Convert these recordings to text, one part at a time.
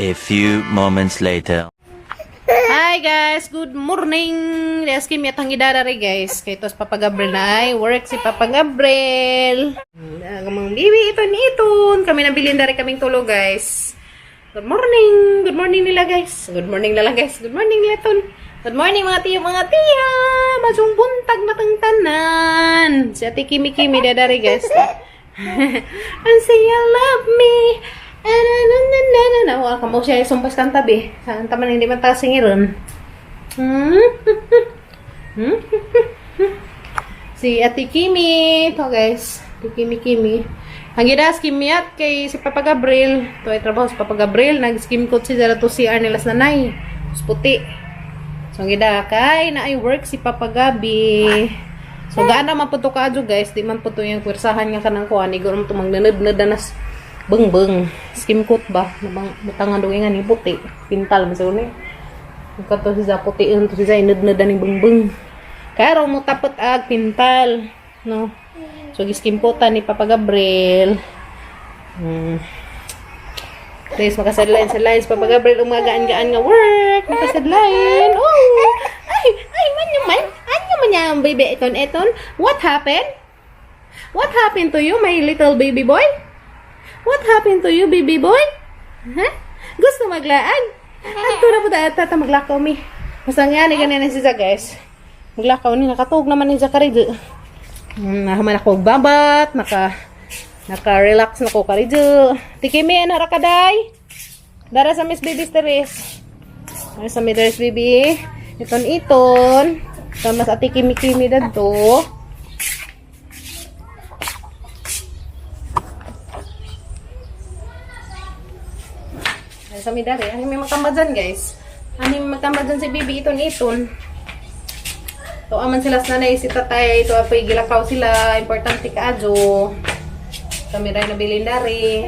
A few moments later. Hi guys, good morning. Let's give me atang idadari guys. Kay tos Papa Gabriel na ay work si Papa Gabriel. Gamang bibi iton. Kami nabilin dari kaming tulo guys. Good morning. Good morning nila guys. Good morning nila guys. Good morning nila ton. Good morning mga tiya. Masong buntag na tang tanan. Si Ate Kimi dadari guys. And say you love me. Wala ka mo siya sumpas kang tabi. Saan taman hindi man tayo singiron. Si Ate Kimi. Ito guys. Ate Kimi. Ang gidas Kimiat kay si Papa Gabriel. Ito ay trabaho si Papa Gabriel. Nag-skim coat si Zara to CR nilas nanay. Puti. So ang gida kay na ay work si Papa Gabi. So gaan naman po ito kaadyo guys. Di man po ito yung kwersahan nga kanang kuha. Igor mo ito magnanad danas. Beng. Skim coat ba? Butangan doon nga ni puti. Pintal. Masayo ni. Ito siya puti. Ito siya inad-nadan ni beng. Kaya raw mo tapot ag pintal. No? So giskim coatan ni Papa Gabriel. Please makasadlain sa lines. Papa Gabriel umagaan-gaan nga work. Makasadlain. Oh! Ay, man yung baby eton. What happened? What happened to you, my little baby boy? What happened to you, baby boy? Huh? Gusto maglaan? Ato na po tata maglakaw mi. Basta nga ni ganyan siya guys. Maglakaw ni nakatug naman ni Zachary. Nahaman ako babat, naka-relax na ko karidyo. Tikimi na rakaday. Dara sa Miss Baby Teres. Dara sa Miss Baby. Iton. Sama sa Ate Kimi dadto. Sa midari, ano may magtambad dyan guys? Ano may magtambad dyan si Bibi iton. So, aman sila sa nanay, si tatay, ito apoy gilakaw sila, importante ka adyo. Kami rin nabilin dari.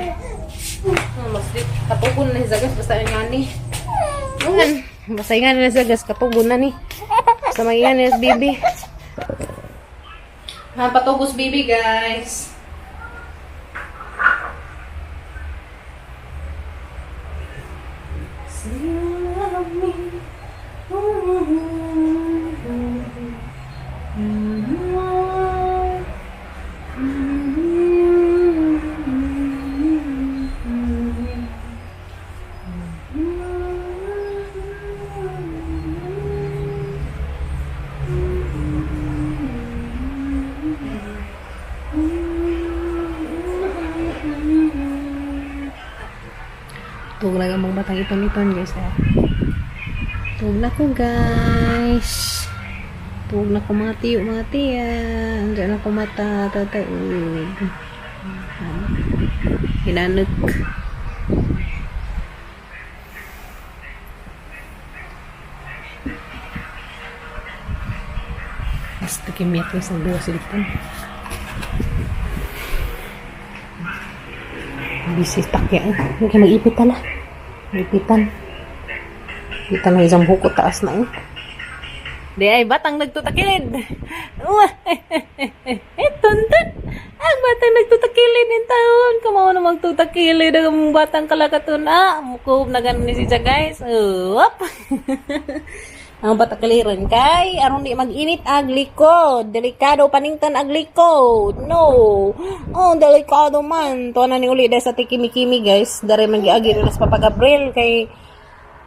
Mas di, katugon na si Zagas, basta yung nga ni. Basta yung nga ni Zagas, katugon na ni. Basta mga yan ni Bibi. Patugos Bibi guys. Tug na ang mga batang iton guys. Tug na ko guys. Tug na ko mga tiya. Andiyan ako mata tataog. Hinanag. Basta kimiyat ko sa dua silipon. Bisik takya. Hindi ka mag-ipit pala. Ipitan. Ipitan ng isang buko taas na Di ay batang nagtutakilid. Tonton. Ang batang nagtutakilid ng taon. Kamaw na magtutakilid. Ang batang kalakaton. Mukob na ganun ni siya guys. Ang patakiliran kay aron di mag-init ag likod. Delikado paningtan ag likod. No. Oh, delikado man. To na ni uli sa Kimi guys. Dari man giagi rin sa Papa Gabriel kay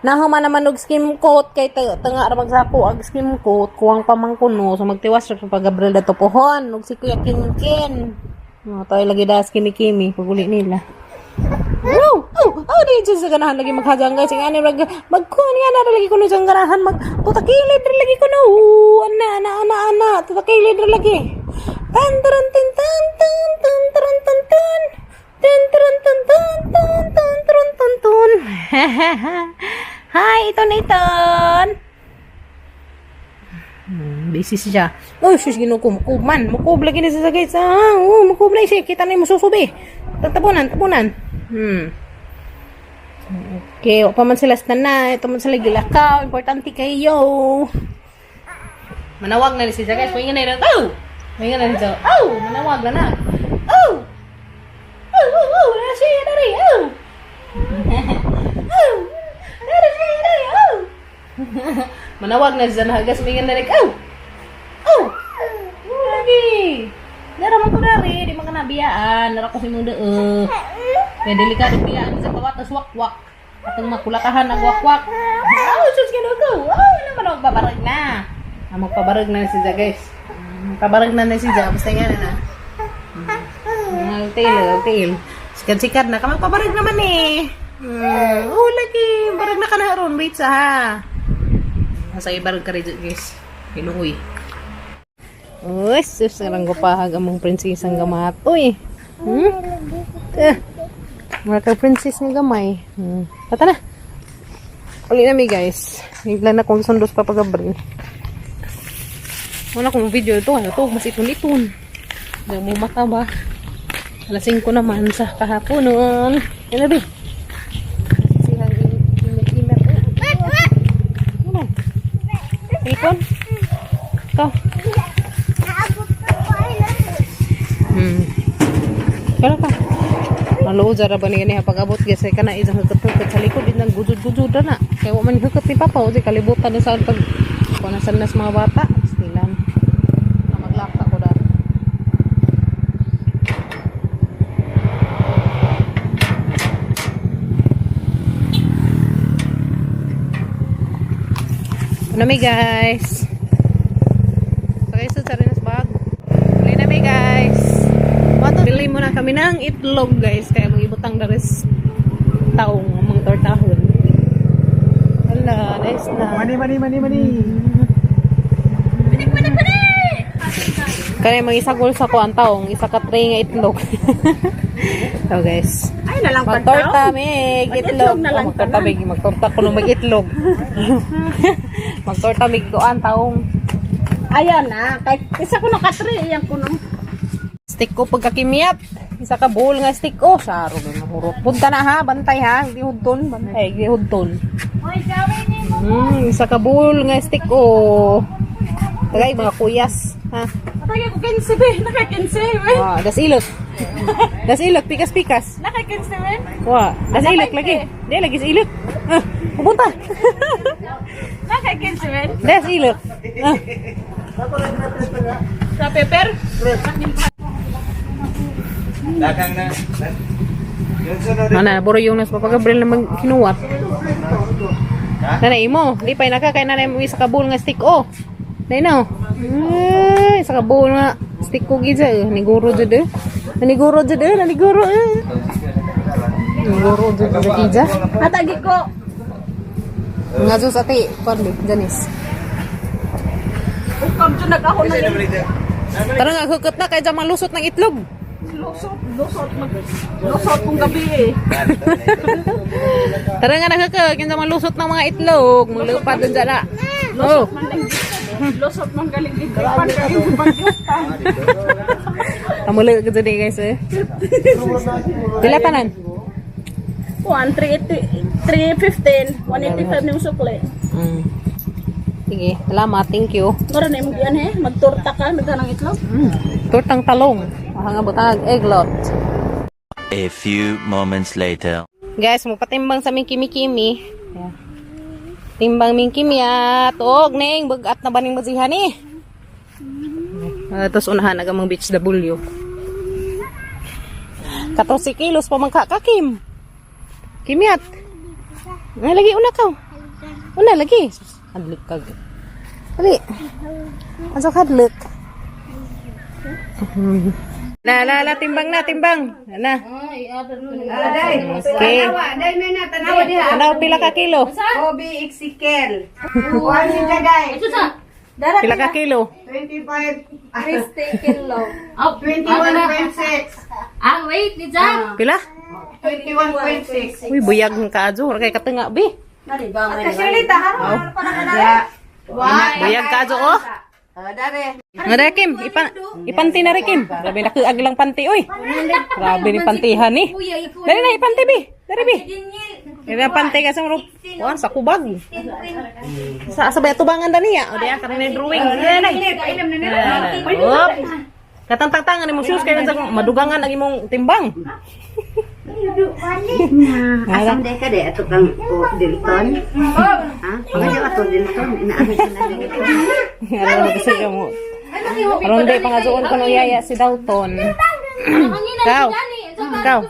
nahuman naman og skim coat kay tanga ra magsako ag skim coat kuwang pamangkuno so magtiwas sa Papa Gabriel dato pohon og si Kuya Kinkin. No, tayo lagi da sa Kimi paguli nila. Di dyan sa ganahan lagi maghagang guys. Ang magkuhan nga na lagi ko na dyan ganahan tutakilid rin lagi ko na. Ana. Tutakilid rin lagi. Hi, iton. Busy siya. Sus, ginukub man. Mukub lagi na siya guys. Mukub na siya. Kita na yung masusubi. Tapunan. Okay, pa man sila na. Ito man sila gilakaw. Importante kayo. Manawag na siya guys. Pahinga na rin. Manawag na. Nasi na rin. Manawag na siya nahagas mingan na like, oh! Oh! Oh, lagi! Dara man ko dari, di man ka nabiyaan. Dara ko si mong deo. Kaya delikado biyaan sa kawatas wak-wak. Atong makulatahan ang wak-wak. Oh, sus ginugo! Oh, ano man ang magpabarag na. Magpabarag na siya, guys. Magpabarag na siya. Basta nga na. Tail. Sikat-sikat na ka. Magpabarag naman eh. Oh, lagi. Barag na ka na ron. Wait sa ha. Nasa ibarag ka rin, guys. Hinuoy. Uy, sus. Sarang gupahag among prinsesang gamatoy. Mga ka-princess ng gamay. Tata na. Uli na mi, guys. Higla na kong sundos pa pag-abril. Wala kong video ito. Ano to? Mas itun-itun. Hindi mo mata ba? Alas 5 naman sa kahapon noon. Ano ba? Silang imer-imer. Ano? Ipon? Ikaw? Kala ka? Malo, jara ba niya pag-abot kasi ka na isang hagkat-hagkat sa likod. Din ang gujud-gujud na. Kaya man hagkat ni Papa. O di kalibutan na saan pag kunasan na sa mga bata. Stilan. Na maglakta ko dahil. Ano may guys? Sakay sa rin sa bag. Huli na may guys. Bili muna kami ng itlog guys. Kaya mag-ibutang daris taong mga tortahon. Hala, nice na. Mani. Kaya mga isagol sa ko ang taong. Isa ka tray nga itlog. So guys. Ay, nalang Magtorta mig itlog. Magtorta ko ng mag-itlog. Magtorta mig doan taong. Ayan na. Kay isa ko nakatri. Ayan ko nung. Stick ko pagkakimiyat. Isa ka bowl nga stick ko. Saro may mahurot. Punta na ha. Bantay ha. Hindi hudton. Bantay. Hindi hudton. Isa ka bowl nga stick ko. Tagay mga kuyas. Ha? Natagay ko 15 be. Naka-15 be. Wah, das ilot. Das ilot. Pikas-pikas. Naka-15 be. Wah, das ilot lagi. Dia lagi sa ilot. Pupunta. Naka-15 be. Das ilot. Sa pepper. Dagang na. Yung sunod. Mana, boro yung nas papagabril na kinuwat. Nanay mo, di pa naka kay nanay mo isa ka bowl nga stick oh. Nay na. Isa ka bowl nga stick ko gid sa niguro jud eh. Naniguro jud eh, naniguro eh. Niguro jud sa gidja. Natagi ko. Nga jud sa ti, parli, Janice. Ukam jud nag-ako na yun. Tara nga hukot na kay jaman lusot ng itlog. Lusot kong gabi eh. Tara nga nakaka, kinsa man lusot ng mga itlog, mulupad dun dyan na. Oh. Lusot mong galing itripan kayo sa pagyuta. Amuli ka dyan guys eh. Pila tanan? 315, 185 ng sukle. Sige, salamat, thank you. Mara na yung yan eh, magtorta ka, magdanang itlog. Tortang talong, mahanga butag, eglot. A few moments later. Guys, magpatimbang sa aming kimi-kimi. Timbang ming kimya, tuog ning, bagat na ba ning mazihan eh. Tapos unahan agamang beach W. 14 kilos pa magkakakim. Kimyat. Nga lagi una ka. Una lagi. Hadlok ka. Dali. Asok hadlok. La, timbang na, timbang. Na. Okay. Tanaw, pila ka kilo? Obi Exikel. Kuhan si Jagay. Pila ka kilo? 25. 21.6. 21.6. Wait, ni Jack. Pila? 21.6. Uy, buyag ng kaadyo. Kaya katunga, bi. Kasi lita, harap pa na kanara. Buyag kaadyo, oh. Dare. Nga Kim, ipanti na rin Kim. Grabe na aglang panti, uy. Grabe ni pantihan ni. Dari na, ipanti bi. Dari bi. Kaya panti ka sa mga wah, sa kubag. Sa sabay tubangan daniya. O diya, karina drawing. Katang-tangan ni mong shoes kaya sa madugangan ang imong timbang. Asam deh ka deh tukang Dilton. Ha? Ngayon ato Dilton inaamin ko na Dilton. Alam mo kasi mo. Aron day pangazuon ko no yaya si Dalton. Kau. Kau.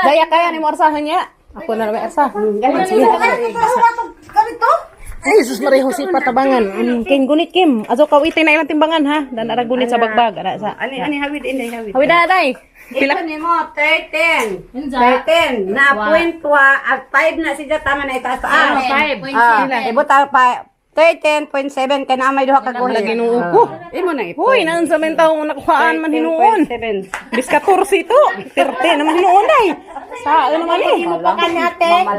Daya kaya ni mo arsahan niya. Ako na naman arsa. Ay, sus mareho si patabangan. King gunit Kim. Azo ka itin na ilang timbangan ha. Dan ara gunit sa bagbag ana sa. Ani hawid inday hawid. Hawid na day. Pila ni mo 13. 13 na point wa at 5 na siya tama na itaas. 5. Ibot pa 13.7 kay na may duha ka guhi. Lagi nung upo. Imo na ito. Hoy, naan sa mentao nakuhaan man hinuon. Bis 14 to. 13 naman hinuon day. Sa ano naman eh.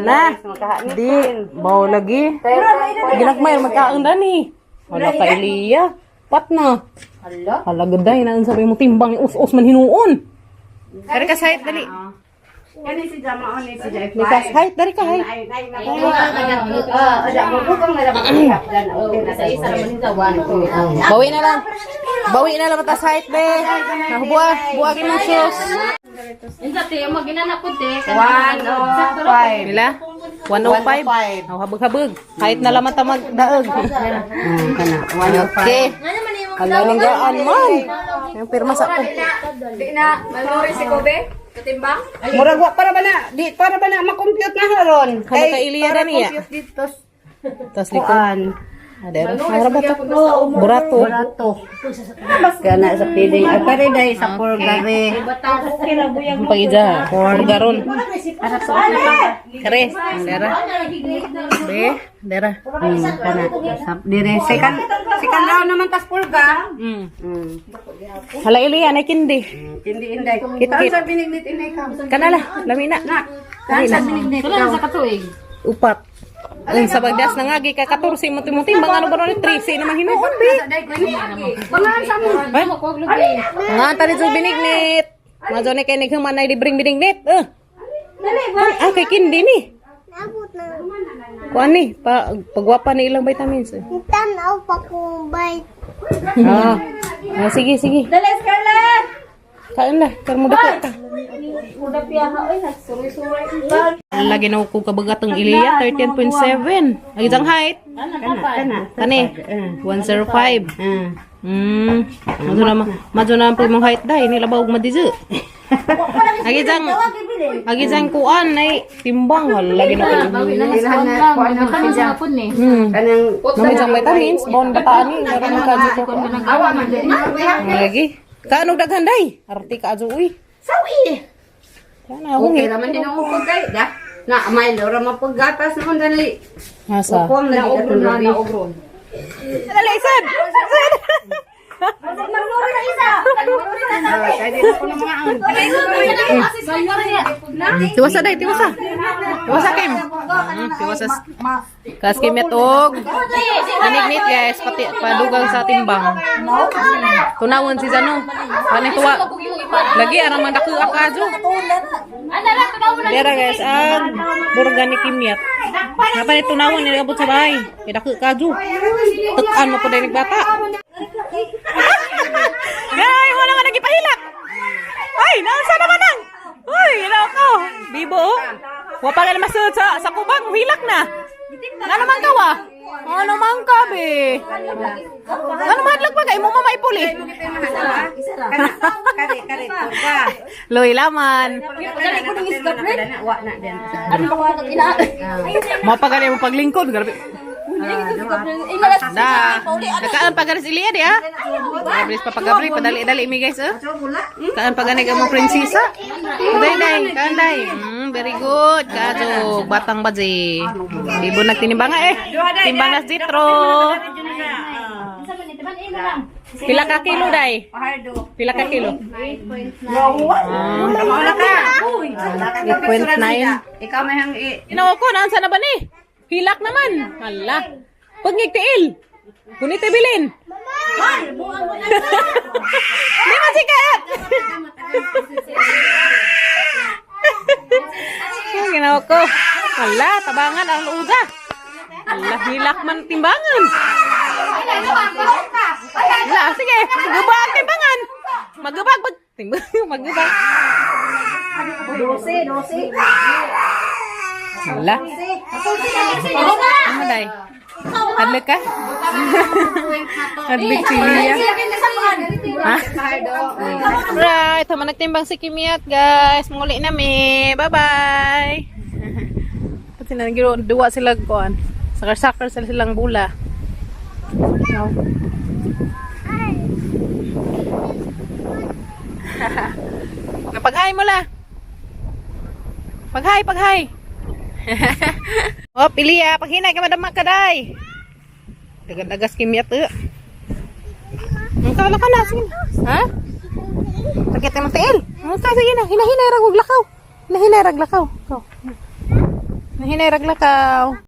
Na. Di baw lagi. Ginagmay magkaon dani. Wala ka Eliya. Pat na. Hala gaday naan sabi mo timbang ni us-us man hinuon. Dari ka site dali. Kani si Jamaon ni si Jai. Nikas height dari ka height. Bawi na lang. Bawi na lang matas height be. Nah buwagin mo sus. Bila? 105. Oh, habag-habag. Height na lamang ta magdaog. Okay. Hala ning gaan man. Yung pirma sa ko. Di na malori si Kobe. Katimbang? Murag wa para ba na ma-compute na haron. Kada ka Iliya dani ya. Tas likuan. Ada ara ba to? Burato. Kana sa piling ay pare dai sa purgare. Pagija, purgaron. Kare, dera. Be, dera. Kana sa dire second round naman tas purga. Hala Iliya na kindi. Hindi inday. Kita sa binignit inday ka. Kanala, lami na. Kan sa binignit ka. Upat. Ang sa bagdas na nga, ka 14 muti-muti, mga ano ba rin 13 naman hinuon, be. Bangan sa mo. Mga tali sa binignit. Mga dyan kay naghaman na libreng binignit. Ah, kay kindi ni. Kuan ni, pagwapa ni ilang vitamins. Tanaw pa kung bay. Sige. Dali Scarlett. Kain na, kaya mo dako ka. Lagi na ko kabagatong Iliya, 13.7. Lagi jang height. Kani, 105. Madyo na po mong height dahil nilabaw madizu. Lagi jang kuan ay timbang. Lagi na ko. Nami jang vitamins, bawang bataan ni. Meron ng kadyo ko. Lagi. Kaano daghan day? Arti ka ajo uy. Sawi. Kana Okay naman din ang upagay. Na may lora mapagatas naman dali. Asa? Upong na ogron. Dali sad. Maglori na isa. Kaya din ako ng mga Tiwasa day, tiwasa. Tiwasa Kim. Tiwasa. Kas Kim etog. Anignit guys, pati padugang sa timbang. Tunawon si Zano. Ani tuwa. Lagi arang mandaku akajo. Dera guys, ang burga ni Kimyat. Napa ni tunawon ni abot sa bahay. Daku kaju. Tekan mo po dai bata. Ay, wala ka nagipahilak. Ay, naunsa naman ang. Uy, ano ko? Bibo. Wa pa ka masud sa kubang hilak na. Na naman ka wa? Ano man ka be? Ano madlag pa kay mo mama ipuli? Kare purga. Loy laman. Dali ko ning isgat rin. Wa na din. Mapagali mo paglingkod, grabe. Da. Nakaan pagaris Iliya di ah. Pagabris pa pagabri, padali-dali mi guys ah. Kaan pagani ka mo prinsesa. Day, kanday. Very good. Kajo batang baji. Ibu nagtinimbanga eh. Timbangas ditro. Pila ka kilo day? Pila ka kilo? 8.9. 8.9. Ikaw may hang Inawa ko, naan sana ba ni? Hilak naman. Hala. Pag ngigtiil. Kunit bilin. Di man sikat. Ang ginawa ko. Hala, tabangan ang luuga. Hala, hilak man timbangan. Hala, sige. Magubag timbangan. Magubag. Magubag. 12. Hala. Ano day? Hadlok ka? Hadlok sili ya. Ha? Right, tama nagtimbang si Kimiat guys. Muli na mi. Bye-bye. Pati na duwa sila kuan. Sakar-sakar sila silang bula. No. Paghay mo la. Paghay. Oh, pili ya. Paghinay ka madama ka day. Dagan-dagas Kimiat Ang kala ka na. Sige. Ha? Sakit mo tiil. Sige na. Hinahinay rag lakaw. Hinahinay rag lakaw.